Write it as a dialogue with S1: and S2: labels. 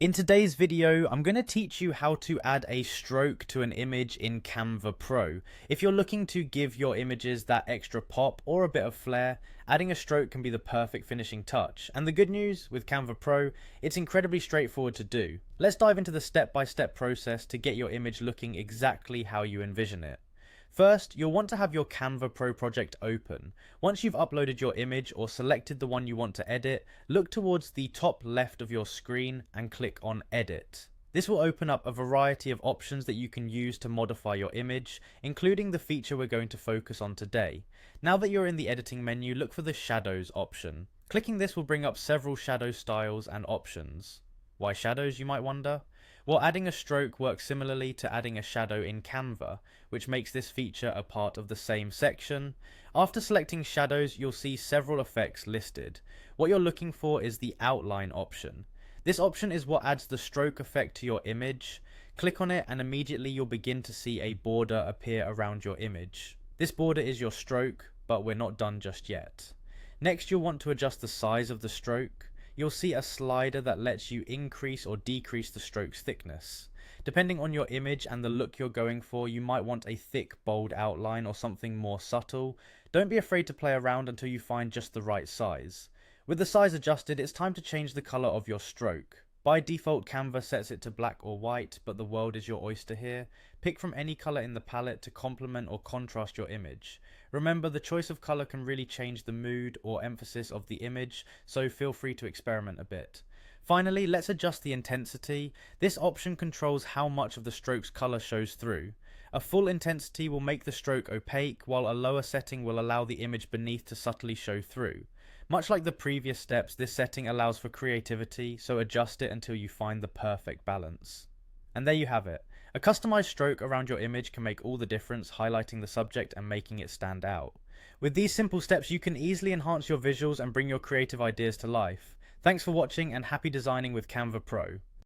S1: In today's video, I'm going to teach you how to add a stroke to an image in Canva Pro. If you're looking to give your images that extra pop or a bit of flair, adding a stroke can be the perfect finishing touch. And the good news with Canva Pro, it's incredibly straightforward to do. Let's dive into the step-by-step process to get your image looking exactly how you envision it. First, you'll want to have your Canva Pro project open. Once you've uploaded your image or selected the one you want to edit, look towards the top left of your screen and click on Edit. This will open up a variety of options that you can use to modify your image, including the feature we're going to focus on today. Now that you're in the editing menu, look for the Shadows option. Clicking this will bring up several shadow styles and options. Why shadows, you might wonder? Well, adding a stroke works similarly to adding a shadow in Canva, which makes this feature a part of the same section. After selecting shadows, you'll see several effects listed. What you're looking for is the outline option. This option is what adds the stroke effect to your image. Click on it and immediately you'll begin to see a border appear around your image. This border is your stroke, but we're not done just yet. Next, you'll want to adjust the size of the stroke. You'll see a slider that lets you increase or decrease the stroke's thickness. Depending on your image and the look you're going for, you might want a thick, bold outline or something more subtle. Don't be afraid to play around until you find just the right size. With the size adjusted, it's time to change the color of your stroke. By default, Canva sets it to black or white, but the world is your oyster here. Pick from any color in the palette to complement or contrast your image. Remember, the choice of color can really change the mood or emphasis of the image, so feel free to experiment a bit. Finally, let's adjust the intensity. This option controls how much of the stroke's color shows through. A full intensity will make the stroke opaque, while a lower setting will allow the image beneath to subtly show through. Much like the previous steps, this setting allows for creativity, so adjust it until you find the perfect balance. And there you have it. A customized stroke around your image can make all the difference, highlighting the subject and making it stand out. With these simple steps, you can easily enhance your visuals and bring your creative ideas to life. Thanks for watching and happy designing with Canva Pro.